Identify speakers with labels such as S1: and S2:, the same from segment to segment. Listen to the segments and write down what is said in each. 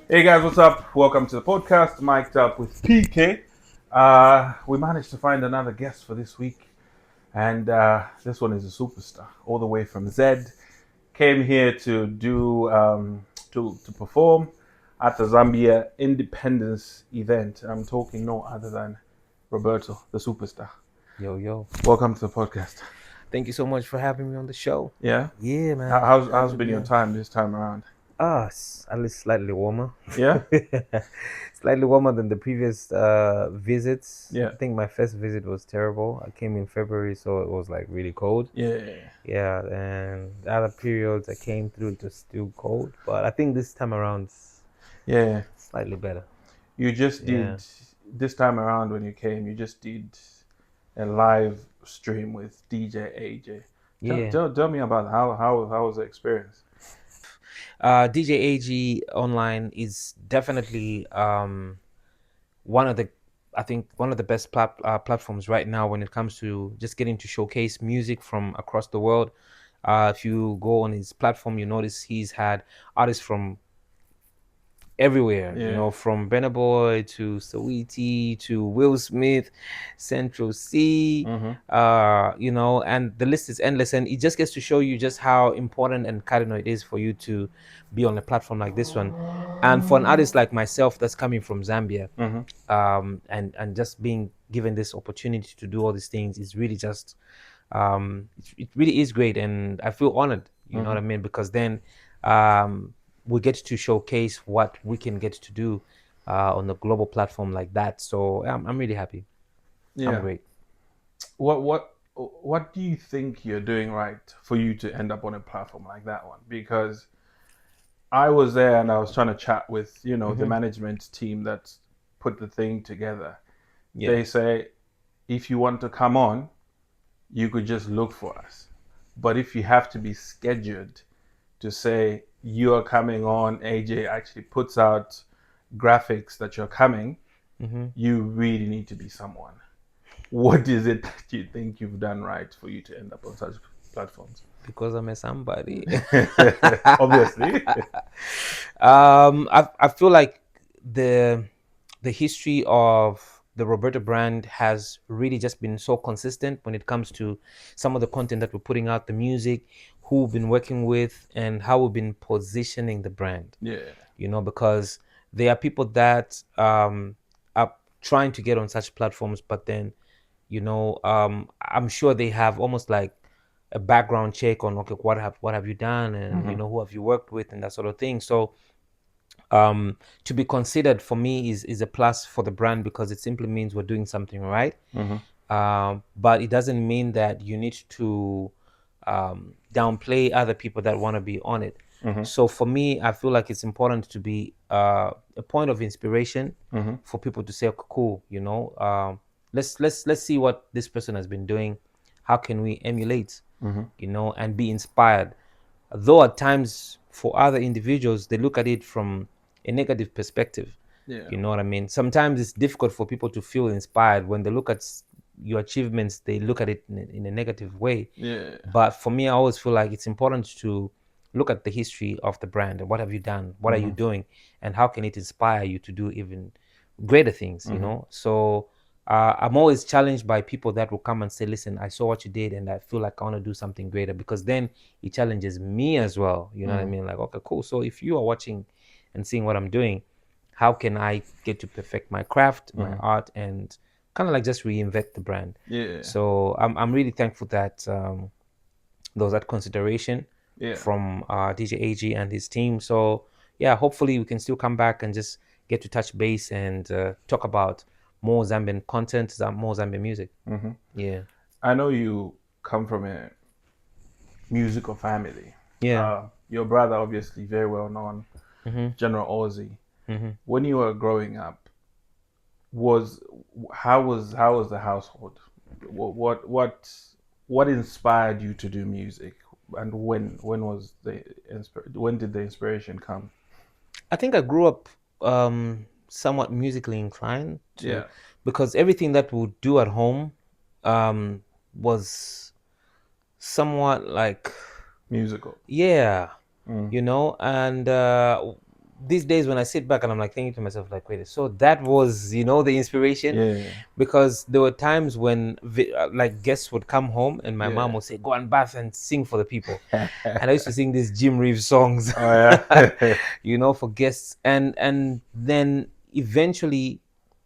S1: Hey guys, what's up? Welcome to the podcast. Mic'd up with PK. We managed to find another guest for this week, and this one is a superstar, all the way from Z. Came here to do to perform at the Zambia Independence event. I'm talking no other than Roberto, the superstar.
S2: Yo, yo.
S1: Welcome to the podcast.
S2: Thank you so much for having me on the show.
S1: Yeah,
S2: Yeah, man. Glad
S1: how's
S2: to
S1: been
S2: be
S1: your
S2: here.
S1: time this time around?
S2: At least slightly warmer.
S1: Yeah,
S2: Slightly warmer than the previous visits.
S1: yeah,
S2: I think my first visit was terrible. I came in February, so it was like really cold.
S1: yeah,
S2: Yeah, and the other periods I came through, it was still cold. But I think this time around it's
S1: yeah.
S2: slightly better.
S1: You just
S2: Yeah.
S1: did this time around when you came. You just did a live stream with DJ AJ.
S2: Yeah.
S1: Tell me about how was the experience?
S2: DJ AG online is definitely one of the I think one of the best platforms right now when it comes to just getting to showcase music from across the world. If you go on his platform, you notice he's had artists from everywhere,
S1: Yeah.
S2: from Burna Boy to Saweetie to Will Smith, Central C,
S1: Mm-hmm.
S2: and the list is endless. And it just gets to show you just how important and cardinal it is for you to be on a platform like this one. And for an artist like myself that's coming from Zambia,
S1: Mm-hmm.
S2: and just being given this opportunity to do all these things is really just it really is great, and I feel honored, you know
S1: Mm-hmm.
S2: what I mean, because then um we get to showcase what we can get to do on a global platform like that. So I'm really happy. I'm
S1: Yeah.
S2: great.
S1: What do you think you're doing right for you to end up on a platform like that one? Because I was there and I was trying to chat with, the
S2: Hmm.
S1: management team that put the thing together.
S2: Yeah.
S1: They say if you want to come on, you could just look for us. But if you have to be scheduled to say you are coming on, AJ actually puts out graphics that you're coming,
S2: Hmm.
S1: you really need to be someone. What is it that you think you've done right for you to end up on such platforms?
S2: Because I'm a somebody.
S1: Obviously.
S2: I feel like the the history of the Roberto brand has really just been so consistent when it comes to some of the content that we're putting out, the music, who we've been working with, and how we've been positioning the brand.
S1: Yeah.
S2: Because there are people that are trying to get on such platforms, but then I'm sure they have almost like a background check on, okay, what have you done, and
S1: Mm-hmm.
S2: who have you worked with, and that sort of thing. So to be considered for me is a plus for the brand, because it simply means we're doing something right.
S1: Mm-hmm.
S2: But it doesn't mean that you need to downplay other people that want to be on it.
S1: Mm-hmm.
S2: So for me, I feel like it's important to be a point of inspiration
S1: Mm-hmm.
S2: for people to say, okay, cool, let's see what this person has been doing. How can we emulate,
S1: Mm-hmm.
S2: and be inspired? Though at times for other individuals, they look at it from a negative perspective.
S1: Yeah.
S2: You know what I mean? Sometimes it's difficult for people to feel inspired when they look at your achievements. They look at it in a negative way.
S1: Yeah.
S2: But for me, I always feel like it's important to look at the history of the brand and what have you done, what are you
S1: Mm-hmm.
S2: doing, and how can it inspire you to do even greater things.
S1: Mm-hmm.
S2: So I'm always challenged by people that will come and say, listen, I saw what you did and I feel like I want to do something greater, because then it challenges me as well. You know what I
S1: Mm-hmm.
S2: mean? Like, okay, cool. So if you are watching and seeing what I'm doing, how can I get to perfect my craft, my
S1: Mm-hmm.
S2: art, and kind of like just reinvent the brand?
S1: Yeah.
S2: So I'm really thankful that there was that consideration
S1: Yeah.
S2: from DJ AG and his team. So yeah, hopefully we can still come back and just get to touch base and talk about more Zambian content, more Zambian music.
S1: Mm-hmm.
S2: Yeah.
S1: I know you come from a musical family.
S2: Yeah.
S1: Your brother, obviously, very well known,
S2: Mhm.
S1: General Ozzy.
S2: Mhm.
S1: When you were growing up, was how was the household? What inspired you to do music, and when did the inspiration come?
S2: I think I grew up somewhat musically inclined to,
S1: Yeah,
S2: because everything that we would do at home was somewhat like,
S1: musical.
S2: yeah,
S1: Mm.
S2: and these days when I sit back and I'm like thinking to myself, like, wait, so that was, the inspiration?
S1: Yeah.
S2: Because there were times when like guests would come home and my mom
S1: Yeah.
S2: would say, go and bath and sing for the people. And I used to sing these Jim Reeves songs,
S1: Oh yeah.
S2: for guests. And then eventually,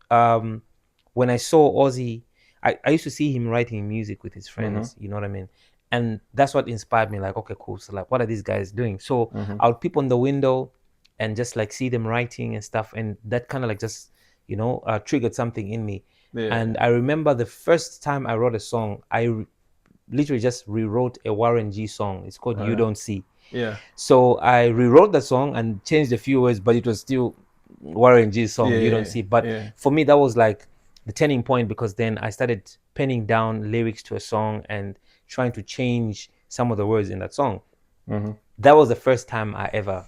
S2: when I saw Ozzy, I used to see him writing music with his friends, you know what I mean? And that's what inspired me, like, okay, cool. So like, what are these guys doing? So I would peep on the window and just like see them writing and stuff. And that kind of like just, triggered something in me.
S1: Yeah.
S2: And I remember the first time I wrote a song, literally just rewrote a Warren G song. It's called You
S1: yeah.
S2: Don't See.
S1: Yeah.
S2: So I rewrote the song and changed a few words, but it was still Warren G's song, You Don't See. But for me, that was like the turning point, because then I started penning down lyrics to a song and trying to change some of the words in that song. That was the first time I ever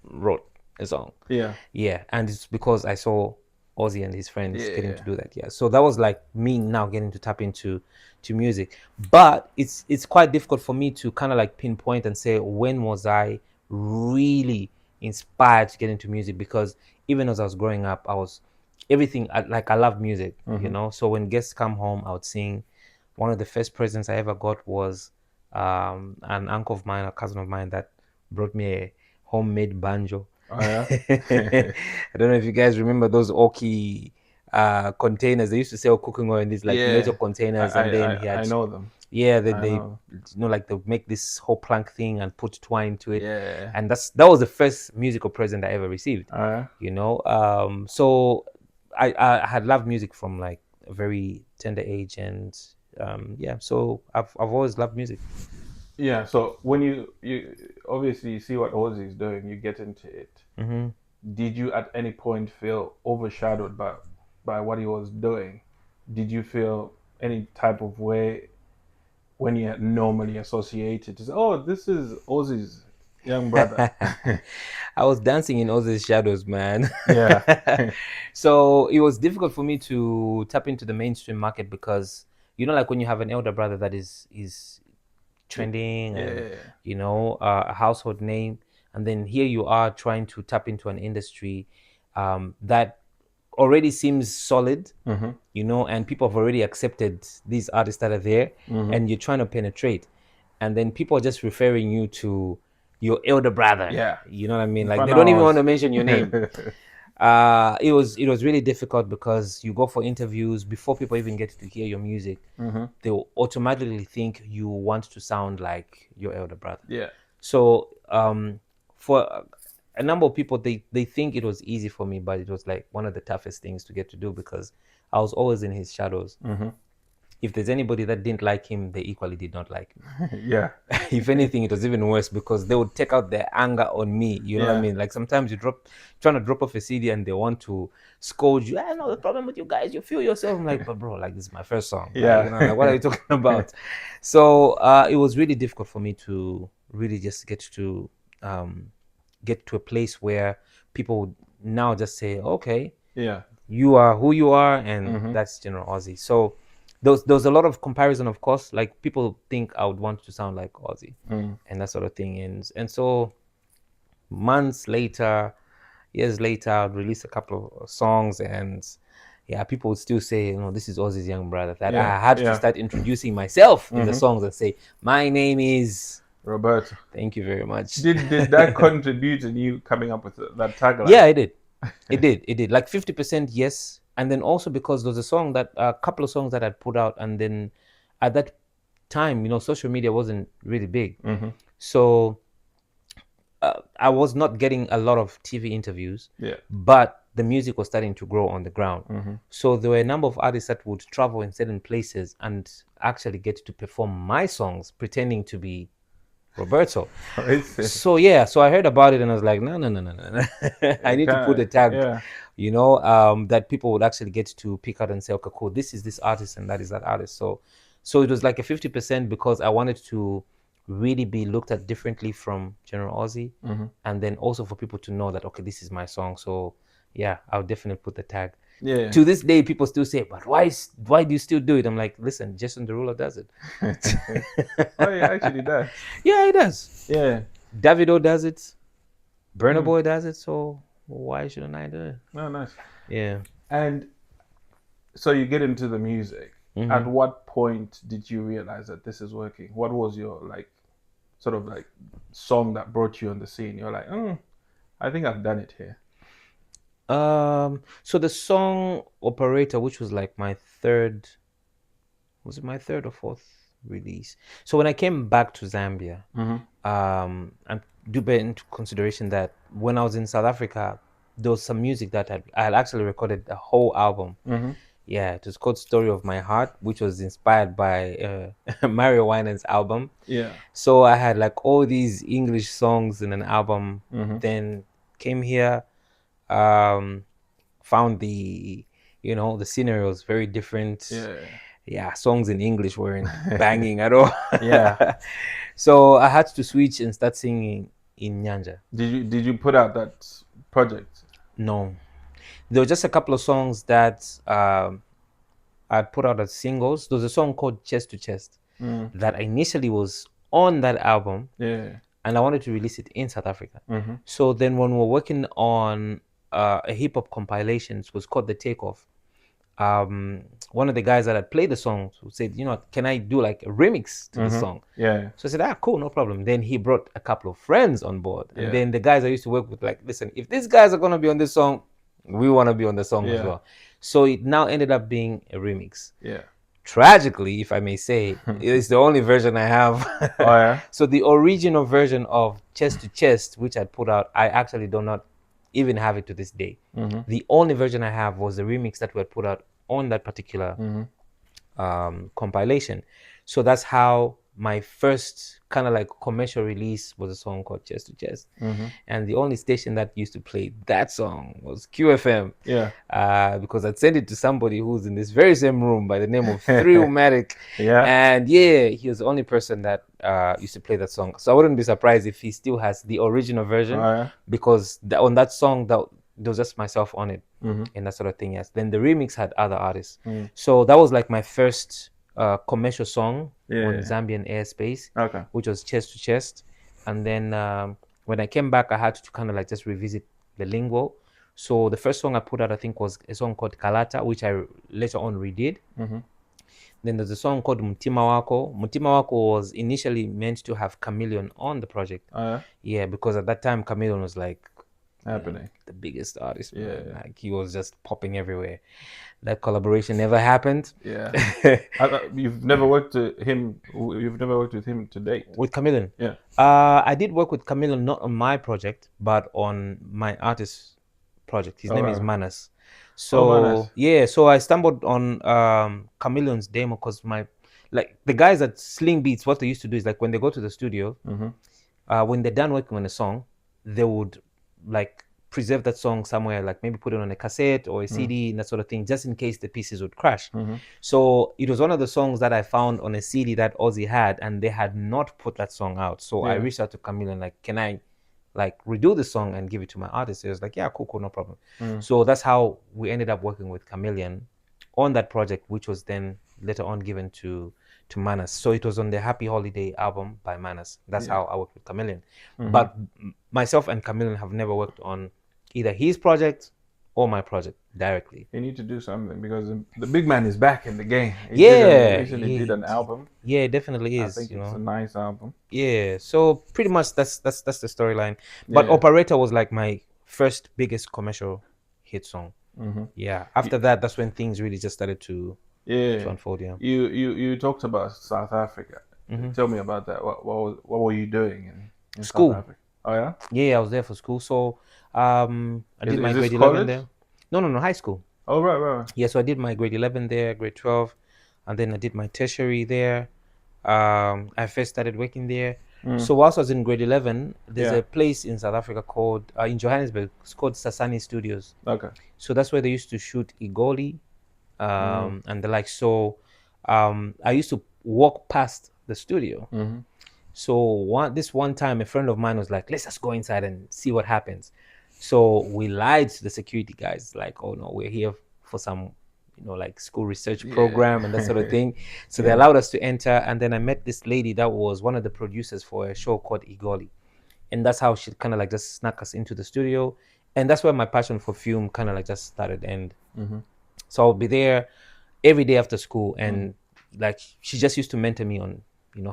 S2: wrote a song. Yeah, and it's because I saw Ozzy and his friends getting to do that. Yeah, so that was like me now getting to tap into music. But it's quite difficult for me to kind of like pinpoint and say when was I really inspired to get into music, because even as I was growing up, I was everything. I love music, So when guests come home, I would sing. One of the first presents I ever got was an uncle of mine, a cousin of mine, that brought me a homemade banjo.
S1: Oh yeah.
S2: I don't know if you guys remember those Oki containers. They used to sell cooking oil in these like metal containers, and then he had.
S1: I know them.
S2: Yeah, they like they make this whole plank thing and put twine to it.
S1: Yeah.
S2: And that was the first musical present I ever received. So I had loved music from like a very tender age, and so I've always loved music.
S1: Yeah. So when you obviously you see what Ozzy is doing, you get into it. Did you at any point feel overshadowed by what he was doing? Did you feel any type of way when you normally associate it? Oh, this is Ozzy's young brother.
S2: I was dancing in Ozzy's shadows, man.
S1: Yeah.
S2: So it was difficult for me to tap into the mainstream market, because like when you have an elder brother that is trending and a household name, and then here you are trying to tap into an industry that already seems solid, and people have already accepted these artists that are there, and you're trying to penetrate, and then people are just referring you to your elder brother.
S1: Yeah.
S2: You know what I mean? Like, they don't even want to mention your name. It was really difficult, because you go for interviews before people even get to hear your music. They'll automatically think you want to sound like your elder brother.
S1: Yeah.
S2: So for a number of people, they think it was easy for me, but it was like one of the toughest things to get to do, because I was always in his shadows. If there's anybody that didn't like him, they equally did not like him.
S1: Yeah.
S2: If anything, it was even worse, because they would take out their anger on me. You know what I mean? Like, sometimes trying to drop off a CD and they want to scold you. I know the problem with you guys. You feel yourself. I'm like, but bro, like, this is my first song.
S1: Yeah.
S2: Like, what are you talking about? So it was really difficult for me to really just get to a place where people would now just say, okay, you are who you are, and that's General Ozzy. So there was a lot of comparison, of course. Like, people think I would want to sound like Ozzy and that sort of thing. And so months later, years later, I'd release a couple of songs, and people would still say, this is Ozzy's young brother. That I had to start introducing myself in the songs and say, my name is
S1: Roberto.
S2: Thank you very much.
S1: Did that contribute in you coming up with that tagline?
S2: Yeah, it did. It did. Like 50%, yes. And then also because there was a couple of songs that I'd put out, and then at that time, social media wasn't really big. So I was not getting a lot of TV interviews, but the music was starting to grow on the ground. So there were a number of artists that would travel in certain places and actually get to perform my songs, pretending to be Roberto. So I heard about it, and I was like, no. I need to put a tag, that people would actually get to pick out and say, okay, cool, this is this artist and that is that artist. So it was like a 50%, because I wanted to really be looked at differently from General Ozzy, and then also for people to know that, okay, this is my song. So I'll definitely put the tag.
S1: Yeah.
S2: To this day, people still say, but why do you still do it? I'm like, listen, Jason Derulo does it.
S1: Oh, he actually does.
S2: Yeah, he does.
S1: Yeah.
S2: Davido does it. Burna Boy does it, so why shouldn't I do it?
S1: Oh, nice.
S2: Yeah.
S1: And so you get into the music. At what point did you realize that this is working? What was your like, sort of like, song that brought you on the scene? You're like, I think I've done it here.
S2: So the song Operator, which was like my third, was it my third or fourth release? So when I came back to Zambia, and do bear into consideration that when I was in South Africa, there was some music that I had actually recorded a whole album. Yeah, it was called Story of My Heart, which was inspired by Mario Winans' album.
S1: Yeah.
S2: So I had like all these English songs in an album. Then came here, found the the scenario was very different. Yeah, songs in English weren't banging at all.
S1: Yeah.
S2: So I had to switch and start singing in Nyanja.
S1: Did you put out that project?
S2: No, there were just a couple of songs that I'd put out as singles. There was a song called Chest to Chest that initially was on that album.
S1: Yeah.
S2: And I wanted to release it in South Africa. So then when we were working on a hip hop compilation, it was called The Takeoff. One of the guys that had played the song said, can I do like a remix to the song?
S1: Yeah.
S2: So I said, cool, no problem. Then he brought a couple of friends on board. And then the guys I used to work with, like, listen, if these guys are going to be on this song, we want to be on the song as well. So it now ended up being a remix.
S1: Yeah.
S2: Tragically, if I may say, it's the only version I have.
S1: Oh, yeah?
S2: So the original version of Chest to Chest, which I put out, I actually do not even have it to this day. The only version I have was the remix that we had put out on that particular compilation. So that's how my first kind of like commercial release was a song called Chest to Chest. And the only station that used to play that song was QFM.
S1: Yeah.
S2: Because I'd sent it to somebody who's in this very same room by the name of Thrillmatic.
S1: Yeah.
S2: And yeah, he was the only person that used to play that song. So I wouldn't be surprised if he still has the original version.
S1: Oh, yeah?
S2: Because on that song, there was just myself on it and that sort of thing. Yes. Then the remix had other artists. So that was like my first commercial song on Zambian airspace, which was Chest to Chest. And then when I came back, I had to kind of like just revisit the lingo. So the first song I put out, I think, was a song called Kalata, which I later on redid. Then there's a song called Mutima Wako. Mutima Wako was initially meant to have Chameleon on the project. Yeah, because at that time Chameleon was like
S1: happening,
S2: the biggest artist. Man. Like he was just popping everywhere. That collaboration never happened.
S1: Yeah. You've never worked with him. You've never worked with him to date.
S2: With Chameleon.
S1: Yeah.
S2: I did work with Chameleon, not on my project, but on my artist project. His name is Manas. So
S1: Manas.
S2: Yeah, so I stumbled on Chameleon's demo because the guys at Sling Beats, what they used to do is like when they go to the studio, when they're done working on a song, they would like preserve that song somewhere, like maybe put it on a cassette or a CD and that sort of thing, just in case the pieces would crash. So it was one of the songs that I found on a CD that Ozzy had, and they had not put that song out. So I reached out to Chameleon, like, can I like redo the song and give it to my artist? He was like, yeah, cool, no problem. So that's how we ended up working with Chameleon on that project, which was then later on given to Manas. So it was on the Happy Holiday album by Manas. That's how I worked with Chameleon. But myself and Chameleon have never worked on either his project or my project directly.
S1: You need to do something because the big man is back in the game.
S2: He
S1: recently did an album.
S2: Yeah, it definitely is.
S1: I think it's a nice album.
S2: Yeah, so pretty much that's the storyline. But Operator was like my first biggest commercial hit song. Yeah, after that, that's when things really just started to unfold. Yeah.
S1: You talked about South Africa. Tell me about that. What were you doing in
S2: school?
S1: South Africa? Oh yeah.
S2: Yeah, I was there for school. So I did my grade 11 there. No, high school.
S1: Oh right.
S2: Yeah, so I did my grade 11 there, grade 12, and then I did my tertiary there. I first started working there. So whilst I was in grade 11, there's a place in South Africa called in Johannesburg. It's called Sasani Studios.
S1: Okay. So
S2: that's where they used to shoot Igoli, and the like. So I used to walk past the studio. So this one time, a friend of mine was like, let's just go inside and see what happens. So we lied to the security guys, like, oh no, we're here for some, like school research program and that sort of thing. So they allowed us to enter. And then I met this lady that was one of the producers for a show called Igoli. and that's how she kind of like just snuck us into the studio, and that's where my passion for film kind of like just started. And so I'll be there every day after school, and like she just used to mentor me on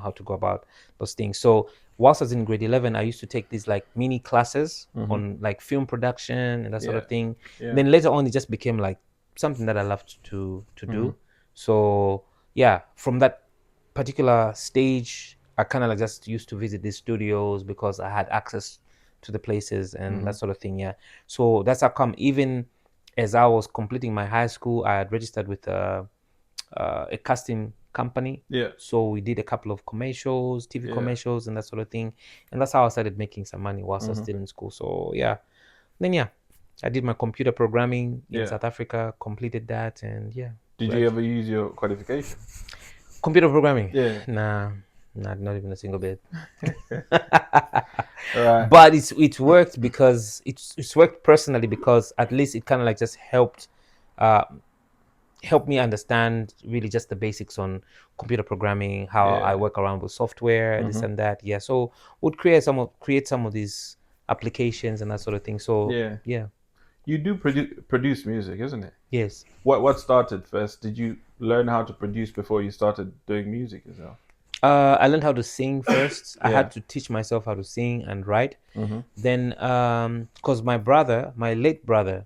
S2: how to go about those things. So whilst I was in grade 11, I used to take these like mini classes on like film production and that sort of thing.
S1: Yeah.
S2: Then later on, it just became like something that I loved to do. So yeah, from that particular stage, I kind of like just used to visit these studios because I had access to the places and that sort of thing. Yeah. So that's how come even as I was completing my high school, I had registered with a casting company.
S1: Yeah.
S2: So we did a couple of commercials, TV commercials, and that sort of thing. And that's how I started making some money whilst I was still in school. So yeah. Then I did my computer programming in South Africa, completed that, and yeah.
S1: Did you ever use your qualification?
S2: Computer programming?
S1: Yeah.
S2: Nah, not even a single bit.
S1: Right.
S2: But it worked because it's worked personally, because at least it kind of like just helped me understand really just the basics on computer programming, how I work around with software, this and that. Yeah. So would create some of these applications and that sort of thing. So yeah.
S1: You do produce music, isn't it?
S2: Yes.
S1: What started first? Did you learn how to produce before you started doing music as well?
S2: I learned how to sing first. I had to teach myself how to sing and write. Then, because my late brother,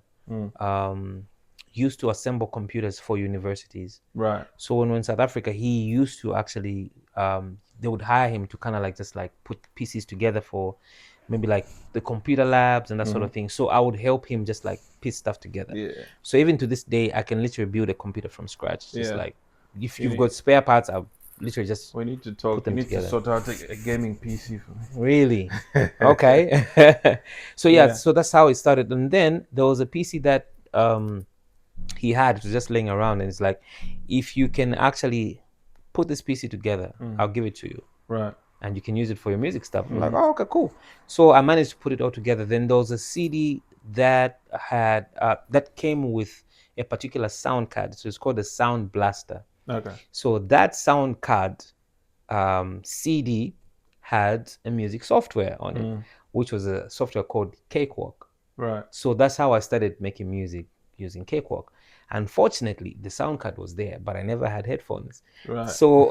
S2: used to assemble computers for universities.
S1: Right.
S2: So when we were in South Africa, he used to actually, they would hire him to kind of like just like put PCs together for maybe like the computer labs and that sort of thing. So I would help him just like piece stuff together.
S1: Yeah.
S2: So even to this day, I can literally build a computer from scratch. Just like if you've got spare parts, I'll literally just
S1: we need to talk. You need
S2: together.
S1: to sort out a gaming PC for me.
S2: Really? Okay. So so that's how it started. And then there was a PC that he had, it was just laying around, and it's like, if you can actually put this PC together, I'll give it to you.
S1: Right.
S2: And you can use it for your music stuff. I'm like, oh, okay, cool. So I managed to put it all together. Then there was a CD that had that came with a particular sound card. So it's called the Sound Blaster.
S1: Okay.
S2: So that sound card CD had a music software on it, which was a software called Cakewalk.
S1: Right.
S2: So that's how I started making music using Cakewalk. Unfortunately, the sound card was there, but I never had headphones.
S1: Right.
S2: So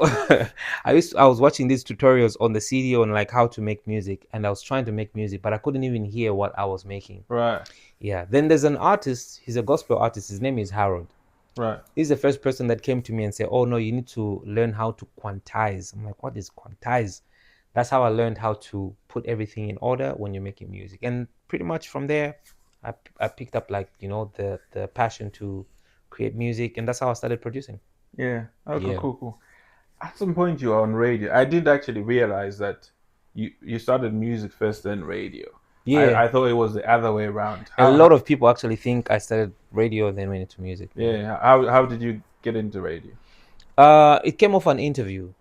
S2: I was watching these tutorials on the CD on like how to make music, and I was trying to make music, but I couldn't even hear what I was making.
S1: Right.
S2: Yeah. Then there's an artist, he's a gospel artist, his name is Harold.
S1: Right.
S2: He's the first person that came to me and said, oh no, you need to learn how to quantize. I'm like, what is quantize? That's how I learned how to put everything in order when you're making music. And pretty much from there, I picked up like, the passion to create music, and that's how I started producing.
S1: Yeah. Okay, cool. At some point you were on radio. I didn't actually realize that you started music first, then radio.
S2: Yeah.
S1: I thought it was the other way around.
S2: A lot of people actually think I started radio and then went into music.
S1: Yeah. How did you get into radio?
S2: It came off an interview.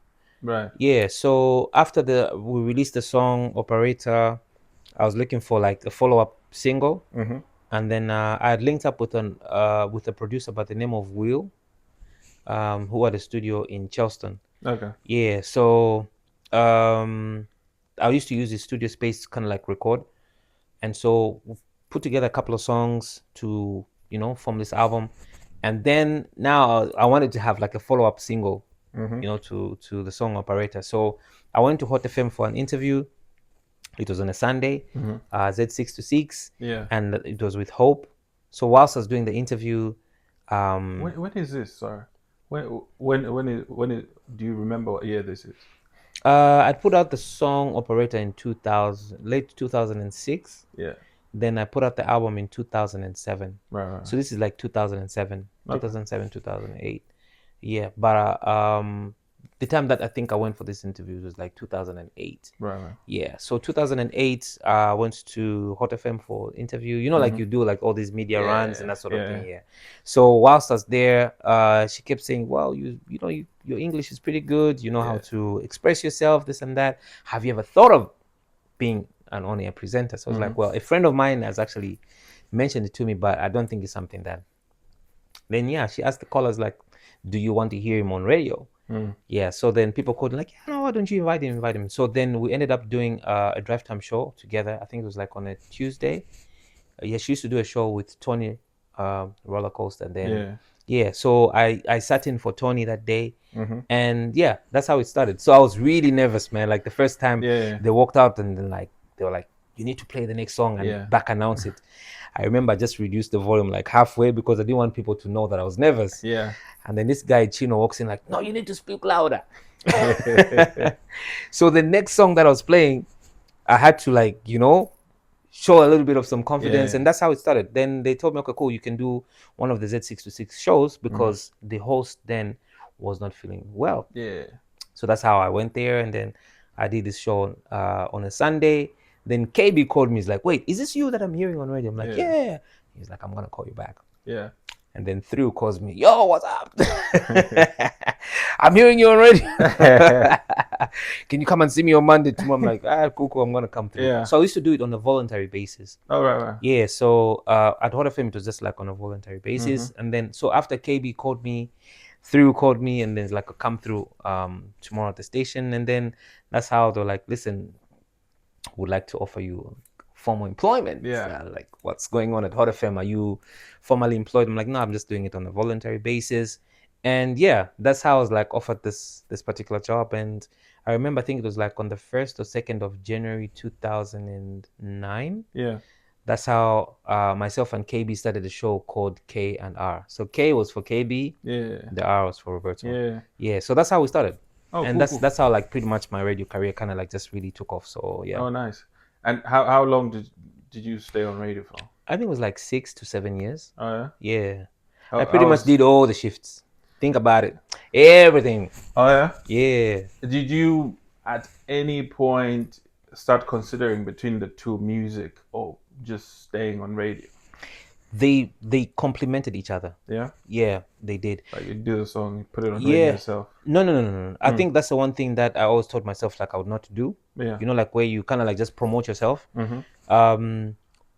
S1: Right.
S2: Yeah. So after we released the song Operator, I was looking for like a follow-up single. And then I had linked up with a producer by the name of Will, who had a studio in Charleston.
S1: Okay.
S2: Yeah. So I used to use his studio space to kind of like record, and so we put together a couple of songs to form this album. And then now I wanted to have like a follow-up single, to the song Operator. So I went to Hot FM for an interview. It was on a Sunday, Z6 to 6, and it was with Hope. So whilst I was doing the interview,
S1: when is this? Sorry, when do you remember what year this is?
S2: I put out the song Operator in late 2006.
S1: Yeah.
S2: Then I put out the album in 2007.
S1: Right.
S2: So this is like 2007, 2008. Yeah, but the time that I think I went for this interview was like 2008.
S1: Right.
S2: Yeah, so 2008, I went to Hot FM for interview. Like you do like all these media runs and that sort of thing. Yeah. So whilst I was there, she kept saying, "Well, your English is pretty good. You know how to express yourself, this and that. Have you ever thought of being an on-air presenter?" So I was like, "Well, a friend of mine has actually mentioned it to me, but I don't think it's something that." Then she asked the callers like, "Do you want to hear him on radio?" Yeah, so then people called like, yeah, no, why don't you invite him? So then we ended up doing a drive time show together. I think it was like on a Tuesday. Yeah, she used to do a show with Tony Roller Coaster. And then so I sat in for Tony that day. And yeah, that's how it started. So I was really nervous, man. Like the first time they walked out and then like they were like, you need to play the next song and back announce it. I remember I just reduced the volume like halfway because I didn't want people to know that I was nervous.
S1: Yeah.
S2: And then this guy Chino walks in like, no, you need to speak louder. So the next song that I was playing, I had to like, show a little bit of some confidence, and that's how it started. Then they told me, okay, cool, you can do one of the Z626 shows because the host then was not feeling well.
S1: Yeah.
S2: So that's how I went there, and then I did this show on a Sunday. Then KB called me. He's like, wait, is this you that I'm hearing on radio? I'm like, yeah. He's like, I'm gonna call you back.
S1: Yeah.
S2: And then Thrill calls me, yo, what's up? I'm hearing you on radio. Can you come and see me on Monday tomorrow? I'm like, cool, I'm gonna come through.
S1: Yeah.
S2: So I used to do it on a voluntary basis.
S1: Oh, right.
S2: Yeah, so at Hot FM it was just like on a voluntary basis. And then so after KB called me, Thrill called me, and then it's like, come through tomorrow at the station. And then that's how they're like, listen, would like to offer you formal employment. Like, what's going on at Hot FM? Are you formally employed? I'm like, no, I'm just doing it on a voluntary basis. And yeah, that's how I was like offered this particular job. And I remember, I think it was like on the 1st or 2nd of January 2009.
S1: Yeah.
S2: That's how myself and KB started a show called K and R. So K was for KB.
S1: Yeah.
S2: The R was for Roberto.
S1: Yeah.
S2: Yeah. So that's how we started.
S1: Oh,
S2: and
S1: cool.
S2: that's how like pretty much my radio career kind of like just really took off. So yeah.
S1: Oh, nice. And how long did you stay on radio for?
S2: I think it was like 6 to 7 years.
S1: Oh yeah.
S2: Yeah. I pretty much did all the shifts. Think about it. Everything.
S1: Oh yeah.
S2: Yeah.
S1: Did you at any point start considering between the two, music or just staying on radio?
S2: They complemented each other.
S1: Yeah.
S2: Yeah, they did.
S1: Like you do the song, you put it on radio yourself.
S2: No. I think that's the one thing that I always told myself like I would not do.
S1: Yeah.
S2: Like where you kind of like just promote yourself.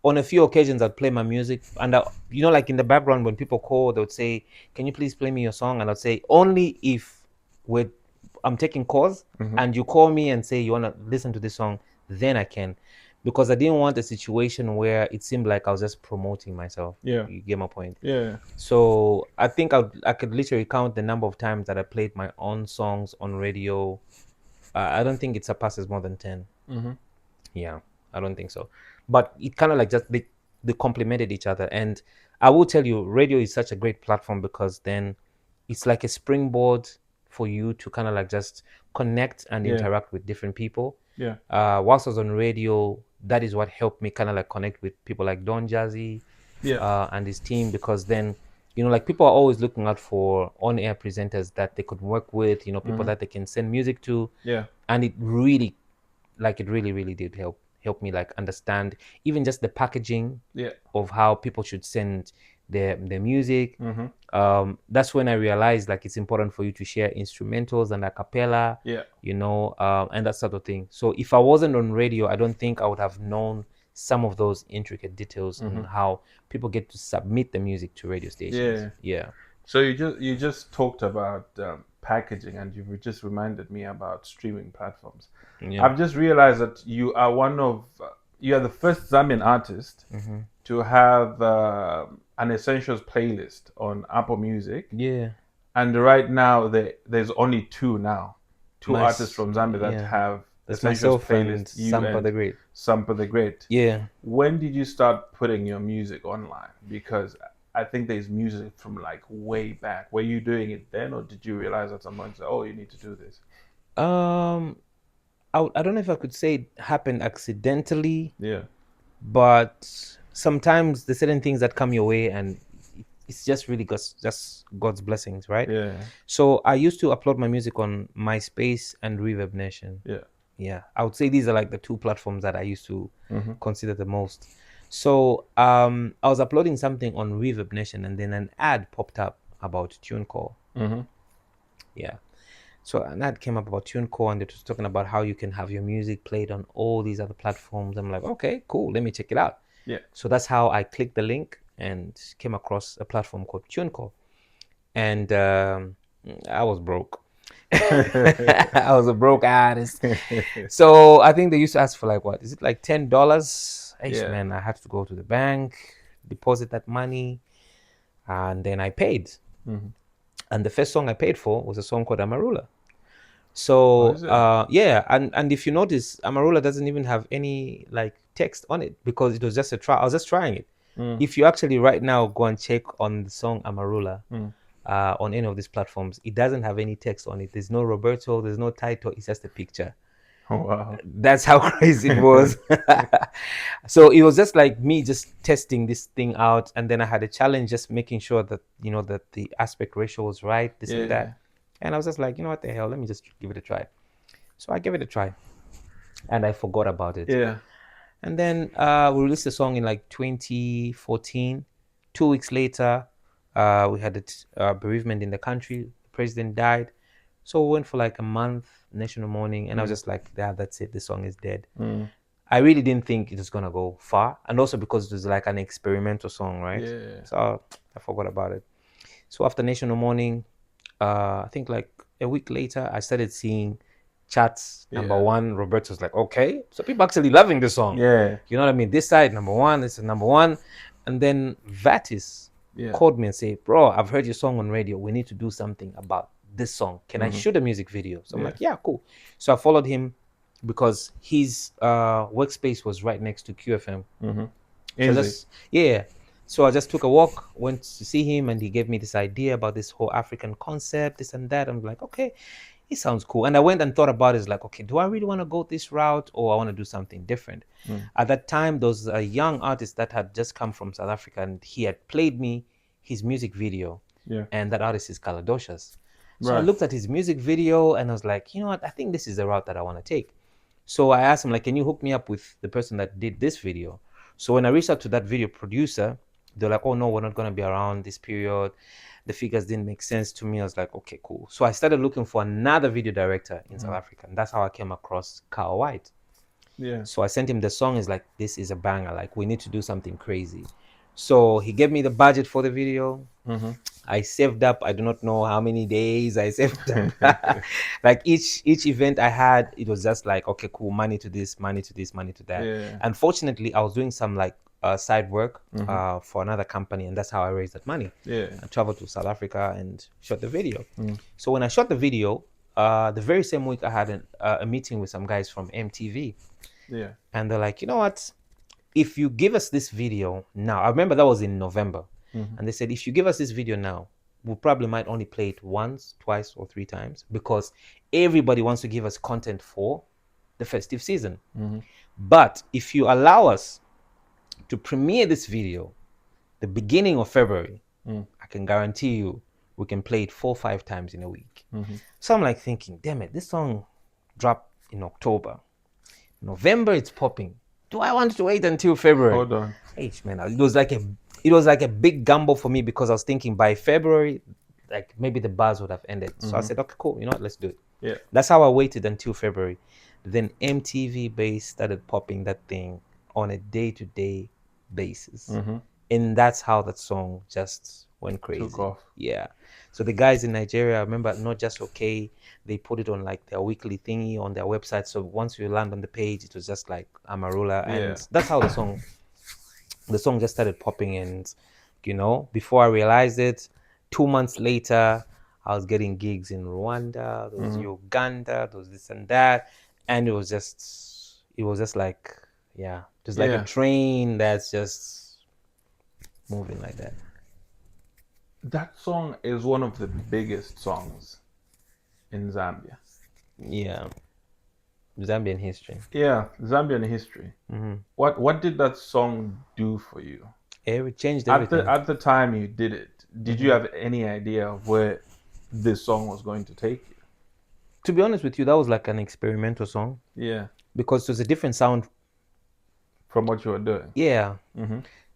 S2: On a few occasions I'd play my music, and like in the background when people call, they would say, can you please play me your song? And I'd say, only if I'm taking calls and you call me and say you want to listen to this song, then I can. Because I didn't want a situation where it seemed like I was just promoting myself.
S1: Yeah.
S2: You get my point?
S1: Yeah.
S2: So I think I could literally count the number of times that I played my own songs on radio. I don't think it surpasses more than 10. Yeah, I don't think so. But it kind of like just they complemented each other. And I will tell you, radio is such a great platform because then it's like a springboard for you to kind of like just connect and interact with different people.
S1: Yeah.
S2: Whilst I was on radio, that is what helped me kind of like connect with people like Don Jazzy and his team, because then, like people are always looking out for on-air presenters that they could work with, people that they can send music to.
S1: Yeah.
S2: And it really did help me like understand even just the packaging of how people should send their music. That's when I realized like it's important for you to share instrumentals and a cappella, and that sort of thing. So if I wasn't on radio, I don't think I would have known some of those intricate details on how people get to submit the music to radio stations. Yeah.
S1: So you just talked about packaging, and you just reminded me about streaming platforms. Yeah. I've just realized that you are you are the first Zambian artist to have an essentials playlist on Apple Music.
S2: Yeah.
S1: And right now there's only two artists from Zambia that have essentials playlist.
S2: Sampa the Great.
S1: Sampa the Great.
S2: Yeah.
S1: When did you start putting your music online? Because I think there's music from like way back. Were you doing it then, or did you realize at some point, oh, you need to do this?
S2: I don't know if I could say it happened accidentally.
S1: Yeah.
S2: But sometimes there's certain things that come your way, and it's just really just God's blessings, right?
S1: Yeah.
S2: So I used to upload my music on MySpace and Reverb Nation.
S1: Yeah.
S2: Yeah. I would say these are like the two platforms that I used to consider the most. So I was uploading something on Reverb Nation, and then an ad popped up about TuneCore. Yeah. So an ad came up about TuneCore, and it was talking about how you can have your music played on all these other platforms. I'm like, okay, cool, let me check it out.
S1: Yeah.
S2: So that's how I clicked the link and came across a platform called TuneCore. And I was broke. I was a broke artist. So I think they used to ask for like, what is it, like $10?
S1: Yeah.
S2: Man, I had to go to the bank, deposit that money, and then I paid.
S1: Mhm.
S2: And the first song I paid for was a song called Amarula.
S1: Oh,
S2: So
S1: is it?
S2: yeah, and if you notice, Amarula doesn't even have any like text on it because it was just a try. I was just trying it.
S1: Mm.
S2: If you actually right now go and check on the song Amarula
S1: Mm.
S2: on any of these platforms, it doesn't have any text on it. There's no Roberto, there's no title, it's just a picture.
S1: Oh, wow.
S2: That's how crazy it was. So it was just like me just testing this thing out, and then I had a challenge just making sure that that the aspect ratio was right, this and
S1: Yeah.
S2: that. And I was just like, what the hell, let me just give it a try. So I gave it a try, and I forgot about it.
S1: Yeah.
S2: And then we released the song in like 2014. 2 weeks later, we had a bereavement in the country. The president died. So we went for like a month, national mourning, and I was just like, yeah, that's it. The song is dead.
S1: Mm.
S2: I really didn't think it was gonna go far, and also because it was like an experimental song, right?
S1: Yeah.
S2: So I forgot about it. So after national mourning, I think like a week later, I started seeing charts. Number
S1: Yeah.
S2: one, Roberto's like, okay, so people actually loving the song.
S1: Yeah.
S2: You know what I mean? This side, number one, this is number one. And then Vatis
S1: Yeah.
S2: called me and said, bro, I've heard your song on radio. We need to do something about this song. Can I shoot a music video? So I'm like, yeah, cool. So I followed him because his workspace was right next to QFM. So I just took a walk, went to see him, and he gave me this idea about this whole African concept, this and that. I'm like, okay, it sounds cool. And I went and thought about it. It's like, okay, do I really want to go this route, or I want to do something different? At that time, there was a young artist that had just come from South Africa, and he had played me his music video.
S1: Yeah.
S2: And that artist is Kaladocious. So I
S1: Right.
S2: looked at his music video, and I was like, you know what? I think this is the route that I want to take. So I asked him, like, can you hook me up with the person that did this video? So when I reached out to that video producer, they're like, oh no, we're not going to be around this period. The figures didn't make sense to me. I was like, okay, cool. So I started looking for another video director in South Africa, and that's how I came across Carl White.
S1: Yeah.
S2: So I sent him the song. He's like, this is a banger. Like, we need to do something crazy. So he gave me the budget for the video. I saved up. I do not know how many days I saved up. Like each event I had, it was just like, okay, cool, money to this, money to this, money to that.
S1: Yeah.
S2: Unfortunately, I was doing some like side work for another company, and that's how I raised that money.
S1: Yeah.
S2: I traveled to South Africa and shot the video. So when I shot the video, the very same week I had a meeting with some guys from MTV.
S1: Yeah.
S2: And they're like, you know what? If you give us this video now, I remember that was in November. And they said, if you give us this video now, we probably might only play it once, twice, or 3 times because everybody wants to give us content for the festive season. But if you allow us to premiere this video the beginning of February, I can guarantee you we can play it 4 or 5 times in a week. So I'm like thinking, damn it, this song dropped in October. November, it's popping. Do I want to wait until February?
S1: Hold on.
S2: Hey, man, it was like a big gamble for me because I was thinking by February, like maybe the buzz would have ended. So I said, okay, cool, you know what, let's do it.
S1: Yeah.
S2: That's how I waited until February. Then MTV Base started popping that thing on a day-to-day basis. And that's how that song just went crazy.
S1: Took off.
S2: Yeah. So the guys in Nigeria, I remember, Not Just Okay, they put it on like their weekly thingy on their website. So once you land on the page, it was just like Amarula. And that's how the song just started popping. And, before I realized it, 2 months later, I was getting gigs in Rwanda, there was Uganda, there was this and that. And it was just like, yeah, just like a train that's just moving like that.
S1: That song is one of the biggest songs in Zambia.
S2: Yeah. Zambian history.
S1: Yeah, Zambian history. What did that song do for you?
S2: It changed everything.
S1: At the time you did it, did you have any idea of where this song was going to take you?
S2: To be honest with you, that was like an experimental song.
S1: Yeah.
S2: Because it was a different sound
S1: from what you were doing.
S2: Yeah.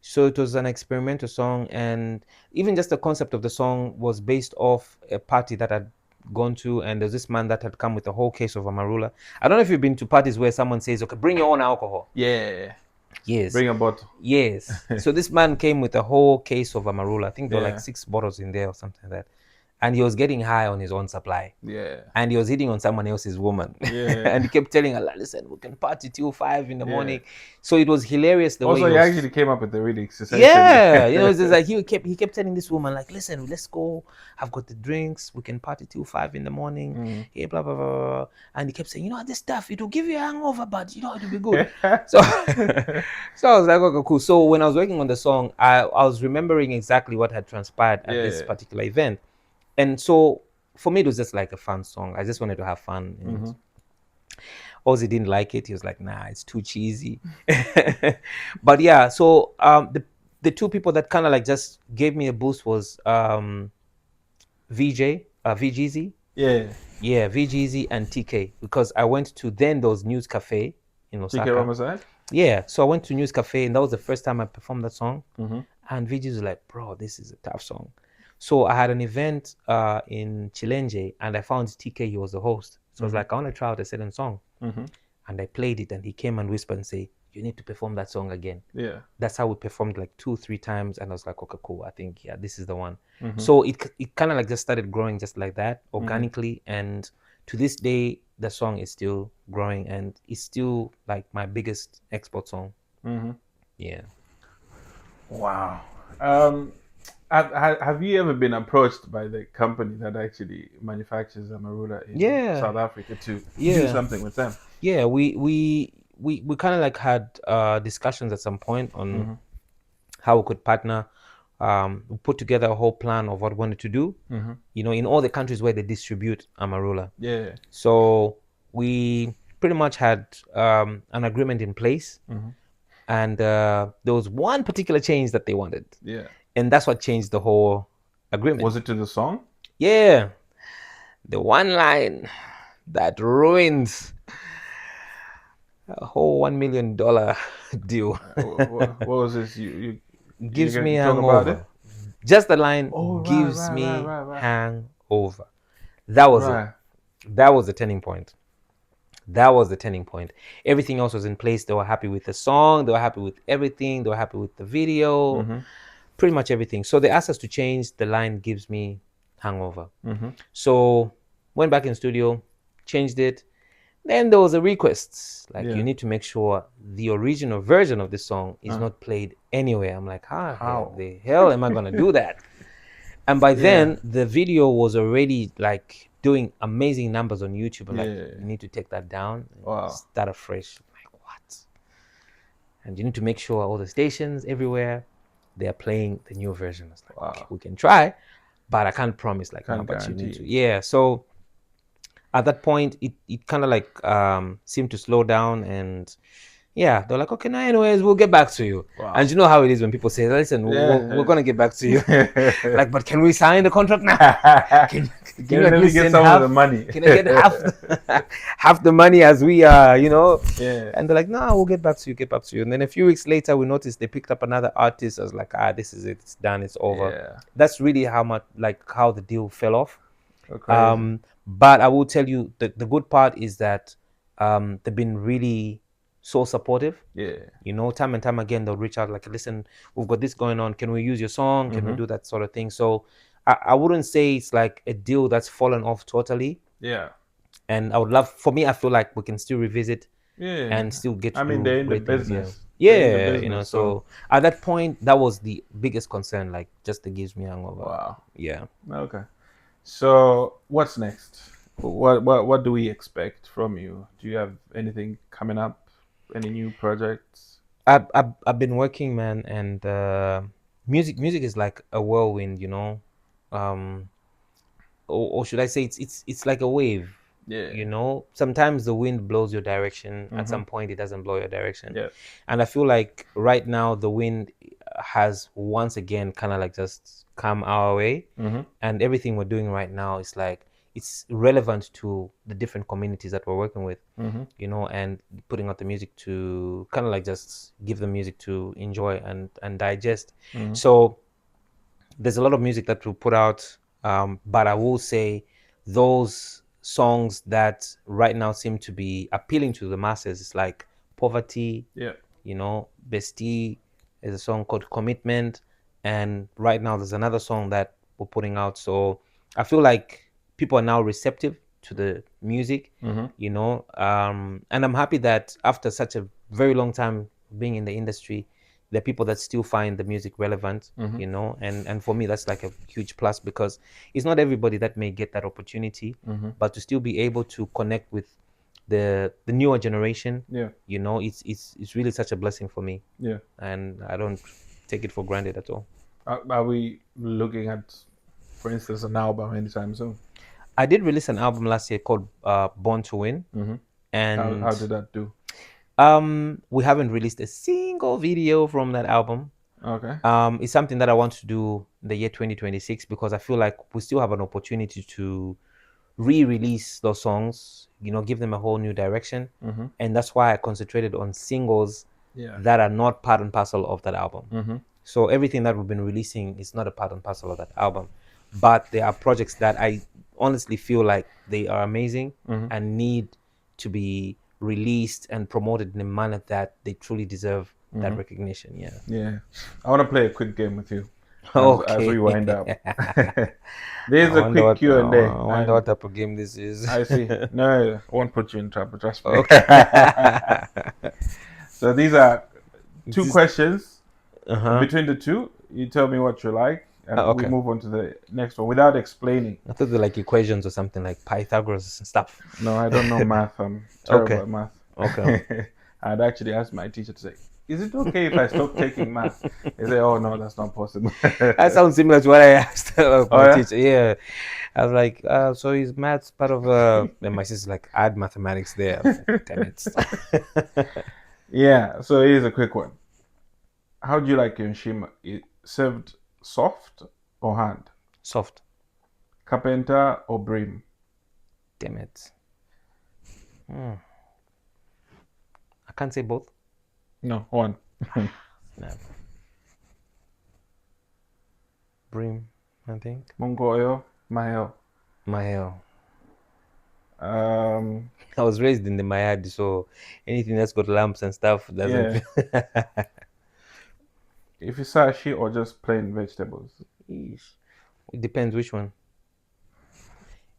S2: So it was an experimental song, and even just the concept of the song was based off a party that I'd gone to, and there's this man that had come with a whole case of Amarula. I don't know if you've been to parties where someone says, okay, bring your own alcohol.
S1: Yeah.
S2: Yes.
S1: Bring a bottle.
S2: Yes. So this man came with a whole case of Amarula. I think there were like 6 bottles in there or something like that. and he was getting high on his own supply.
S1: Yeah.
S2: And he was hitting on someone else's woman.
S1: Yeah.
S2: And he kept telling her, listen, we can party till 5 in the morning. So it was hilarious the way
S1: Also,
S2: he
S1: he
S2: was...
S1: actually came up with the lyrics.
S2: Yeah, you know, it's just like he kept telling this woman, like, listen, let's go. I've got the drinks. We can party till 5 in the morning. Yeah, blah, blah, blah, blah. And he kept saying, you know, this stuff, it will give you a hangover, but, you know, it'll be good. So I was like, okay, cool. So when I was working on the song, I was remembering exactly what had transpired at this particular event. And so for me, it was just like a fun song. I just wanted to have fun. And Ozzy didn't like it. He was like, nah, it's too cheesy. But yeah, so the two people that kind of like just gave me a boost was VGZ. Yeah, VGZ and TK, because I went to then those News Cafe in Osaka.
S1: TK Ramazan?
S2: Yeah, so I went to News Cafe, and that was the first time I performed that song. And VGZ was like, bro, this is a tough song. So I had an event in Chilenge, and I found TK, he was the host. So I was like, I want to try out a certain song. And I played it, and he came and whispered and say, you need to perform that song again.
S1: Yeah.
S2: That's how we performed like 2-3 times. And I was like, okay, cool. I think, yeah, this is the one. So it kind of like just started growing just like that, organically. And to this day, the song is still growing, and it's still like my biggest export song. Yeah.
S1: Wow. Have you ever been approached by the company that actually manufactures Amarula in South Africa to do something with them?
S2: Yeah, we kind of like had discussions at some point on how we could partner. We put together a whole plan of what we wanted to do, you know, in all the countries where they distribute Amarula.
S1: Yeah.
S2: So we pretty much had an agreement in place, and there was one particular change that they wanted.
S1: Yeah.
S2: And that's what changed the whole agreement.
S1: Was it to the song?
S2: Yeah. The one line that ruins a whole $1 million deal.
S1: What was this? You
S2: gives me
S1: talk about
S2: hangover. Just the line gives me hangover. That was it. That was the turning point. That was the turning point. Everything else was in place. They were happy with the song. They were happy with everything. They were happy with the video. Pretty much everything. So they asked us to change the line gives me hangover. So went back in studio, changed it. Then there was a request, like you need to make sure the original version of the song is not played anywhere. I'm like, how the hell am I gonna do that? And by then the video was already like doing amazing numbers on YouTube. I'm like, you need to take that down and start afresh. I'm like, what? And you need to make sure all the stations everywhere they are playing the new version. It's like, okay, we can try, but I can't promise like how much you need to. Yeah. So at that point, it kind of like seemed to slow down, and they're like, okay, now anyways, we'll get back to you. And you know how it is when people say, listen, we're gonna get back to you. Like, but can we sign the contract now? Can you at least
S1: get some of the money?
S2: Can I get half the money as we you know? And they're like, no, we'll get back to you. And then a few weeks later, we noticed they picked up another artist. I was like, this is it, it's done, it's over. That's really how the deal fell off.
S1: Okay.
S2: But I will tell you the good part is that they've been really so supportive. You know, time and time again they'll reach out like, listen, we've got this going on, can we use your song, can we do that sort of thing? So I wouldn't say it's like a deal that's fallen off totally. And I would love, for me, I feel like we can still revisit and still get to
S1: they're in the business.
S2: You know, so at that point that was the biggest concern, like just the gives me hangover.
S1: Okay. So what's next? What do we expect from you? Do you have anything coming up? Any new projects?
S2: I've been working, man, and music is like a whirlwind, you know, or should I say it's like a wave. You know, sometimes the wind blows your direction. At some point, it doesn't blow your direction. And I feel like right now the wind has once again kind of like just come our way, and everything we're doing right now is like it's relevant to the different communities that we're working with, you know, and putting out the music to kind of like just give them music to enjoy and digest. So there's a lot of music that we'll put out, but I will say those songs that right now seem to be appealing to the masses is like Poverty, you know, Bestie is a song called Commitment, and right now there's another song that we're putting out. So I feel like people are now receptive to the music,
S1: Mm-hmm.
S2: you know, and I'm happy that after such a very long time being in the industry, there are people that still find the music relevant,
S1: Mm-hmm.
S2: you know, and for me that's like a huge plus, because it's not everybody that may get that opportunity,
S1: Mm-hmm.
S2: but to still be able to connect with the newer generation,
S1: Yeah.
S2: you know, it's really such a blessing for me,
S1: Yeah.
S2: and I don't take it for granted at all.
S1: Are we looking at, for instance, an album anytime soon?
S2: I did release an album last year called Born to Win,
S1: Mm-hmm.
S2: and
S1: How did that do?
S2: we haven't released a single video from that album.
S1: Okay.
S2: It's something that I want to do in the year 2026, because I feel like we still have an opportunity to re-release those songs, you know, give them a whole new direction.
S1: Mm-hmm.
S2: And that's why I concentrated on singles
S1: Yeah.
S2: that are not part and parcel of that album.
S1: Mm-hmm.
S2: So everything that we've been releasing is not a part and parcel of that album, but there are projects that I honestly feel like they are amazing
S1: Mm-hmm.
S2: and need to be released and promoted in a manner that they truly deserve that recognition. Yeah.
S1: Yeah. I want to play a quick game with you as we
S2: Okay.
S1: wind up.
S2: I
S1: There's a quick Q and A.
S2: wonder what type of game this is.
S1: I see. No, I won't put you in trouble. Trust me.
S2: Okay.
S1: So these are two
S2: This-
S1: questions.
S2: Uh-huh.
S1: Between the two, you tell me what you like, and
S2: Okay.
S1: we move on to the next one without explaining.
S2: I thought they're like equations or something, like Pythagoras and stuff.
S1: No, I don't know math. I'm terrible
S2: Okay.
S1: at math.
S2: Okay.
S1: I'd actually asked my teacher to say, "Is it okay if I stop taking math?" He said, "Oh no, that's not possible."
S2: That sounds similar to what I asked my
S1: yeah?
S2: teacher. Yeah. I was like, so is maths part of then my sister's like, add mathematics there. I was like, damn it.
S1: Yeah. So here's a quick one. How do you like your nshima? Served soft or hand?
S2: Soft.
S1: Carpenter or brim?
S2: Damn it. I can't say both.
S1: No, one.
S2: No. Brim, I think.
S1: Mungoyo, Mahel.
S2: My hell.
S1: Um,
S2: I was raised in the Mayad, so anything that's got lamps and stuff doesn't.
S1: if it's sashi or just plain vegetables.
S2: Yeesh. It depends which one.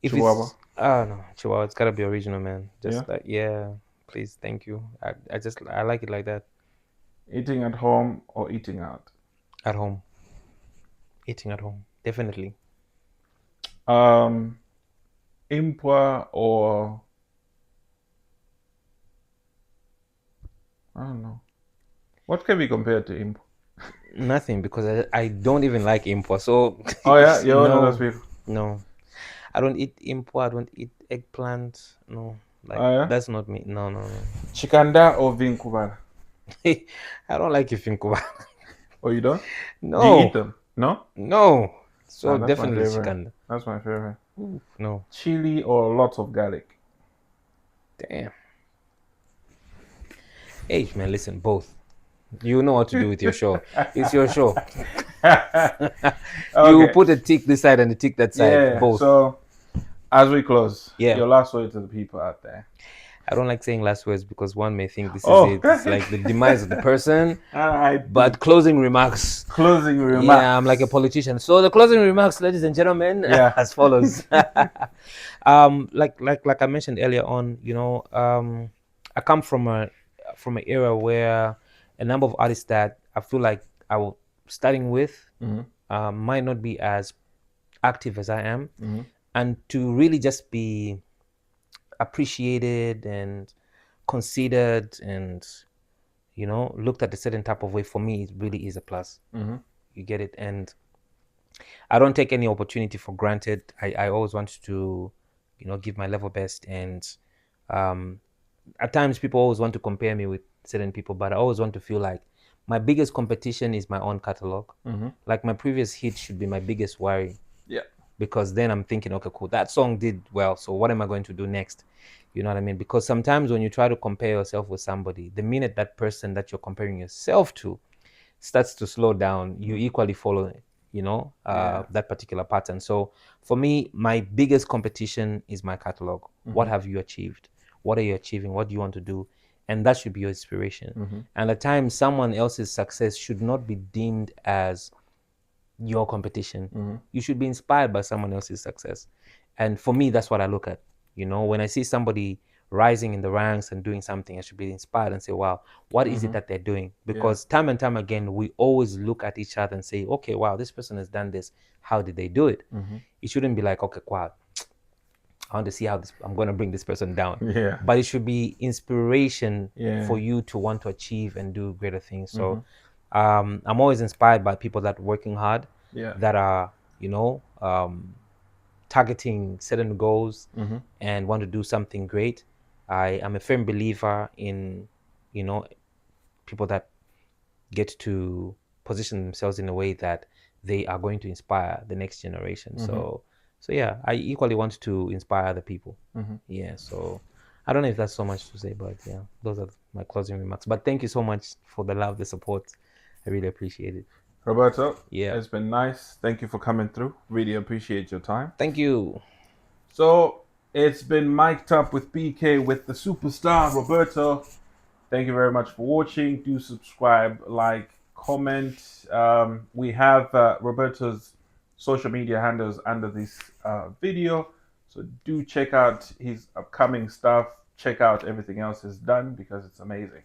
S2: If
S1: Chihuahua.
S2: it's no, Chihuahua, it's gotta be original, man. Just
S1: Yeah?
S2: like, yeah, please, thank you. I like it like that.
S1: Eating at home or eating out?
S2: At home. Eating at home, definitely.
S1: Impwa or I don't know. What can be compared to impwa?
S2: Nothing, because I don't even like impwa. So
S1: Oh yeah, you're one of
S2: no,
S1: those people.
S2: no, I don't eat impwa. I don't eat eggplant. No, like
S1: Oh yeah?
S2: that's not me. No, no, no.
S1: Chikanda or vinkubara?
S2: I don't like ifinku.
S1: Oh, you don't? Do you
S2: No,
S1: eat them? No?
S2: no. So
S1: Ah, that's my
S2: definitely
S1: favorite.
S2: chicken.
S1: That's my favorite.
S2: No,
S1: Chili or lots of garlic?
S2: damn. Hey man, listen, both. You know what to do with your show. It's your show. You
S1: Okay.
S2: put a tick this side and a tick that side.
S1: Yeah.
S2: Both.
S1: So as we close,
S2: Yeah.
S1: your last word to the people out there.
S2: I don't like saying last words because one may think this is
S1: Oh.
S2: it. It's like the demise of the person.
S1: All right.
S2: But closing remarks.
S1: Closing remarks.
S2: Yeah, I'm like a politician. So the closing remarks, ladies and gentlemen,
S1: Yeah.
S2: as follows. Like I mentioned earlier on, you know, I come from an era where a number of artists that I feel like I was starting with might not be as active as I am, and to really just be appreciated and considered and, you know, looked at a certain type of way, for me it really is a plus. You get it? And I don't take any opportunity for granted. I always want to, you know, give my level best. And at times people always want to compare me with certain people, but I always want to feel like my biggest competition is my own catalog. Like my previous hit should be my biggest worry.
S1: Yeah.
S2: Because then I'm thinking, okay, cool, that song did well, so what am I going to do next? You know what I mean? Because sometimes when you try to compare yourself with somebody, the minute that person that you're comparing yourself to starts to slow down, you equally follow, you know, that particular pattern. So for me, my biggest competition is my catalog. What have you achieved? What are you achieving? What do you want to do? And that should be your inspiration. And at times, someone else's success should not be deemed as your competition. You should be inspired by someone else's success. And for me, that's what I look at. You know, when I see somebody rising in the ranks and doing something, I should be inspired and say, wow, what is it that they're doing? Because time and time again, we always look at each other and say, okay, wow, this person has done this. How did they do it? It shouldn't be like, okay, wow, I want to see how I'm going to bring this person down.
S1: Yeah.
S2: But it should be inspiration
S1: Yeah.
S2: for you to want to achieve and do greater things. So I'm always inspired by people that are working hard, that are, you know, targeting certain goals and want to do something great. I am a firm believer in, you know, people that get to position themselves in a way that they are going to inspire the next generation. So yeah, I equally want to inspire other people. Yeah, so I don't know if that's so much to say, but yeah, those are my closing remarks. But thank you so much for the love, the support. I really appreciate it.
S1: Roberto,
S2: Yeah.
S1: it's been nice. Thank you for coming through. Really appreciate your time.
S2: Thank you.
S1: So it's been mic'd up with PK with the superstar Roberto. Thank you very much for watching. Do subscribe, like, comment. We have Roberto's social media handles under this video. So do check out his upcoming stuff. Check out everything else he's done because it's amazing.